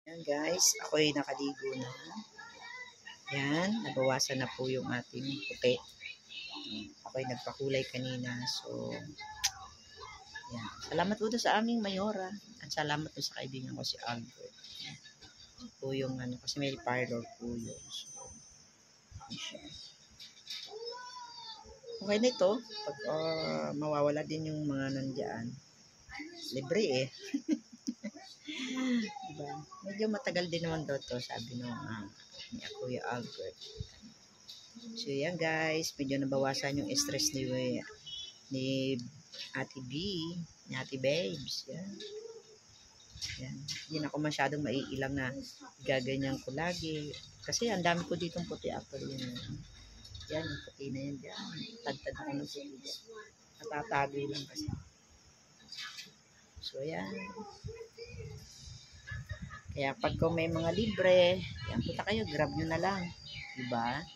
Yan guys, ako'y nakaligo na. Yan, nabawasan na po yung ating puti. Ako'y nagpakulay kanina. So, yan. Salamat po sa aming mayora. At salamat po sa kaibigan ko si Albert. Yan po yung ano, kasi may parlor po yun. So, okay na ito. Pag mawawala din yung mga nandyan. Libre eh. Diba? Medyo matagal din naman daw to, sabi nung ni Kuya Albert. So yan guys, medyo nabawasan yung stress ni Ate B, ni Ate Babes. Yan. Yan. Hindi na ako masyadong maiilang na gaganyan ko lagi. Kasi ang dami ko ditong puti actually. Yan, yung puti na yan dyan. Tagtad ako ng puti dyan. Natatago lang kasi. So yan. Kaya pag kung may mga libre, yan, punta kayo, grab nyo na lang. Diba?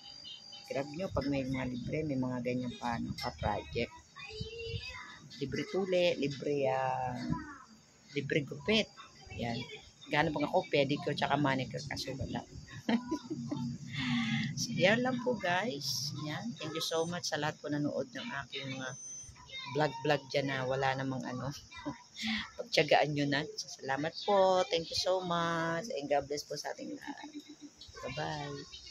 Grab nyo pag may mga libre, may mga ganyan pa-project. Libre tuli, libre gupit. Yan. Gano'n pang ako, pedicure tsaka manicure kasi wala. So, yan lang po guys. Yan. Thank you so much sa lahat po nanood ng aking mga vlog dyan na wala namang ano. Pagtyagaan nyo na. Salamat po. Thank you so much. And God bless po sa ating lahat. Bye-bye.